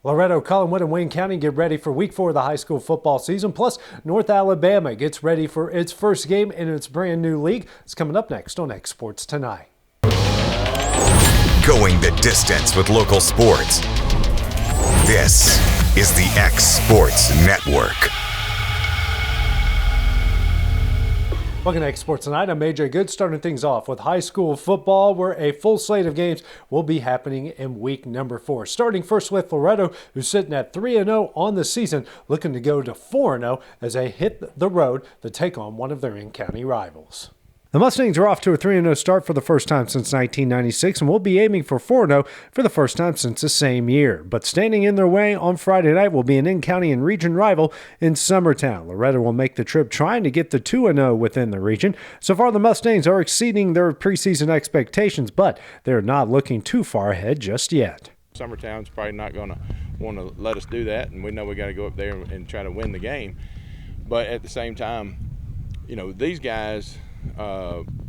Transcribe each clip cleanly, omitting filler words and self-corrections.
Loretto, Collinwood, and Wayne County get ready for Week 4 of the high school football season. Plus, North Alabama gets ready for its first game in its brand new league. It's coming up next on X Sports Tonight. Going the distance with local sports. This is the X Sports Network. Welcome to X Sports Tonight. I'm AJ Good, starting things off with high school football, where a full slate of games will be happening in week number 4. Starting first with Loretto, who's sitting at 3-0 on the season, looking to go to 4-0 as they hit the road to take on one of their in-county rivals. The Mustangs are off to a 3-0 start for the first time since 1996 and will be aiming for 4-0 for the first time since the same year. But standing in their way on Friday night will be an in-county and region rival in Summertown. Loretto will make the trip trying to get the 2-0 within the region. So far, the Mustangs are exceeding their preseason expectations, but they're not looking too far ahead just yet. Summertown's probably not going to want to let us do that, and we know we got to go up there and try to win the game. But at the same time, these guys,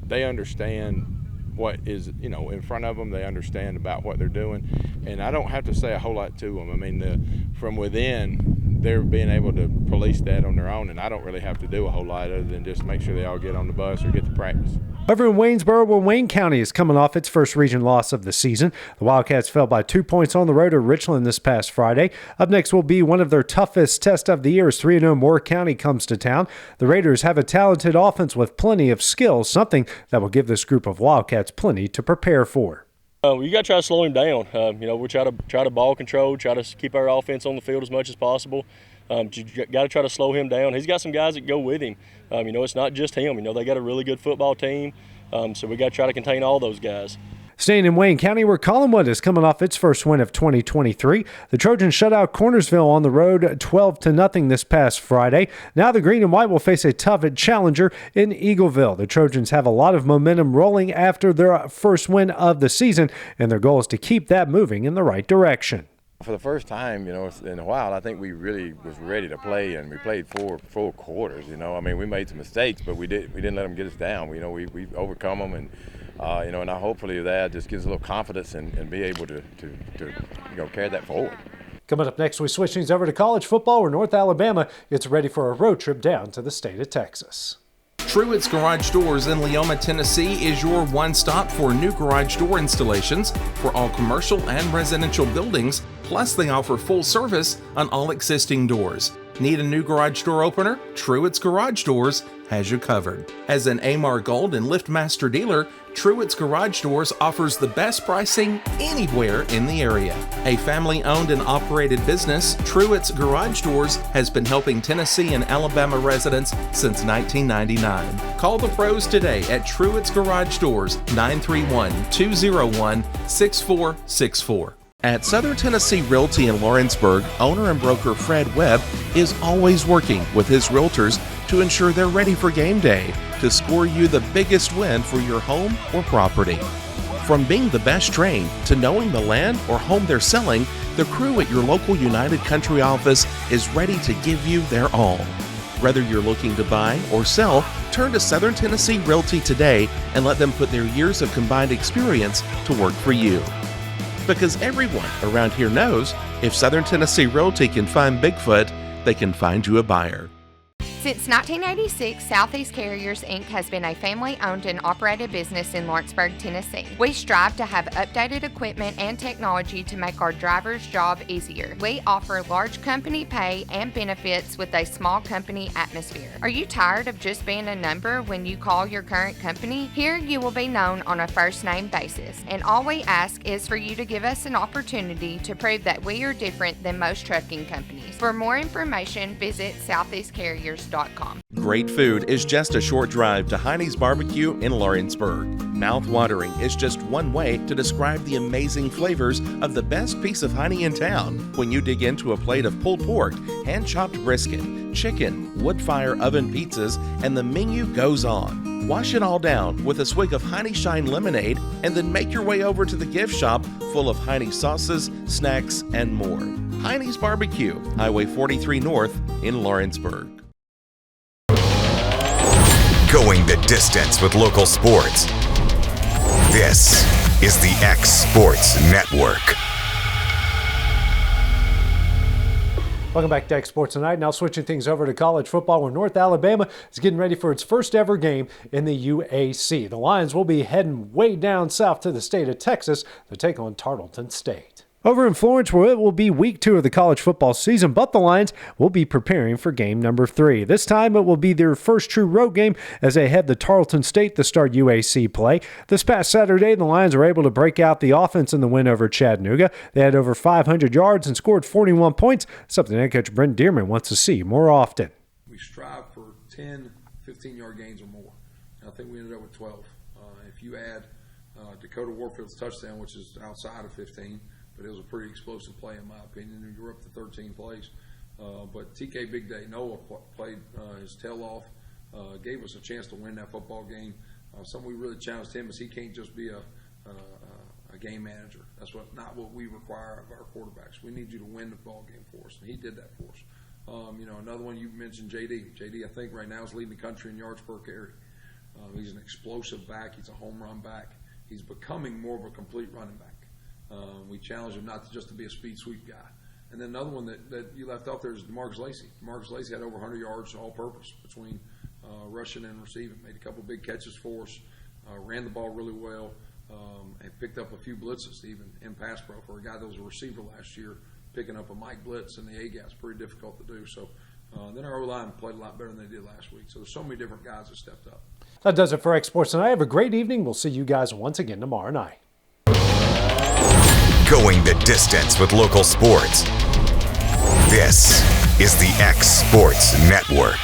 they understand what is, in front of them. They understand about what they're doing, and I don't have to say a whole lot to them. I mean, from within, they're being able to police that on their own, and I don't really have to do a whole lot other than just make sure they all get on the bus or get to practice. Over in Waynesboro, where Wayne County is coming off its first region loss of the season, the Wildcats fell by 2 points on the road to Richland this past Friday. Up next will be one of their toughest tests of the year as 3-0 Moore County comes to town. The Raiders have a talented offense with plenty of skill, something that will give this group of Wildcats plenty to prepare for. You got to try to slow him down. We try to ball control, try to keep our offense on the field as much as possible. You got to try to slow him down. He's got some guys that go with him. It's not just him. They got a really good football team, so we got to try to contain all those guys. Staying in Wayne County, where Collinwood is coming off its first win of 2023, the Trojans shut out Cornersville on the road 12-0 this past Friday. Now the Green and White will face a tough challenger in Eagleville. The Trojans have a lot of momentum rolling after their first win of the season, and their goal is to keep that moving in the right direction. For the first time, in a while, I think we really was ready to play, and we played 4 full quarters. We made some mistakes, but we didn't let them get us down. We overcome them, and and hopefully that just gives a little confidence and be able to carry that forward. Coming up next, we switch things over to college football, where North Alabama gets ready for a road trip down to the state of Texas. Truett's Garage Doors in Leoma, Tennessee is your one-stop for new garage door installations for all commercial and residential buildings, plus they offer full service on all existing doors. Need a new garage door opener? Truett's Garage Doors has you covered. As an AMAR Gold and LiftMaster dealer, Truett's Garage Doors offers the best pricing anywhere in the area. A family-owned and operated business, Truett's Garage Doors has been helping Tennessee and Alabama residents since 1999. Call the pros today at Truett's Garage Doors, 931-201-6464. At Southern Tennessee Realty in Lawrenceburg, owner and broker Fred Webb is always working with his realtors to ensure they're ready for game day to score you the biggest win for your home or property. From being the best trained to knowing the land or home they're selling, the crew at your local United Country office is ready to give you their all. Whether you're looking to buy or sell, turn to Southern Tennessee Realty today and let them put their years of combined experience to work for you. Because everyone around here knows if Southern Tennessee Realty can find Bigfoot, they can find you a buyer. Since 1986, Southeast Carriers, Inc. has been a family-owned and operated business in Lawrenceburg, Tennessee. We strive to have updated equipment and technology to make our drivers' job easier. We offer large company pay and benefits with a small company atmosphere. Are you tired of just being a number when you call your current company? Here you will be known on a first-name basis, and all we ask is for you to give us an opportunity to prove that we are different than most trucking companies. For more information, visit southeastcarriers.com. Great food is just a short drive to Heine's Barbecue in Lawrenceburg. Mouth-watering is just one way to describe the amazing flavors of the best piece of Heine in town. When you dig into a plate of pulled pork, hand-chopped brisket, chicken, wood-fire oven pizzas, and the menu goes on. Wash it all down with a swig of Heine Shine lemonade, and then make your way over to the gift shop full of Heine sauces, snacks, and more. Heine's Barbecue, Highway 43 North in Lawrenceburg. Going the distance with local sports. This is the X Sports Network. Welcome back to X Sports Tonight. Now switching things over to college football, where North Alabama is getting ready for its first ever game in the UAC. The Lions will be heading way down south to the state of Texas to take on Tarleton State. Over in Florence, where it will be week 2 of the college football season, but the Lions will be preparing for game number 3. This time it will be their first true road game as they head to Tarleton State to start UAC play. This past Saturday, the Lions were able to break out the offense in the win over Chattanooga. They had over 500 yards and scored 41 points, something head coach Brent Dearman wants to see more often. We strive for 10, 15-yard gains or more. And I think we ended up with 12. If you add Dakota Warfield's touchdown, which is outside of 15, but it was a pretty explosive play in my opinion. You were up to 13 plays. But TK Big Day Noah played his tail off, gave us a chance to win that football game. Something we really challenged him is he can't just be a game manager. That's not what we require of our quarterbacks. We need you to win the ball game for us, and he did that for us. Another one you mentioned, JD. JD, I think right now is leading the country in yards per carry. He's an explosive back. He's a home run back. He's becoming more of a complete running back. We challenge him not just to be a speed sweep guy. And then another one that you left off there is DeMarcus Lacey. DeMarcus Lacey had over 100 yards all purpose between rushing and receiving. Made a couple big catches for us, ran the ball really well, and picked up a few blitzes even in pass pro for a guy that was a receiver last year. Picking up a Mike blitz in the A-gap is pretty difficult to do. So then our O-line played a lot better than they did last week. So there's so many different guys that stepped up. That does it for X Sports Tonight. Have a great evening. We'll see you guys once again tomorrow night. Going the distance with local sports. This is the X Sports Network.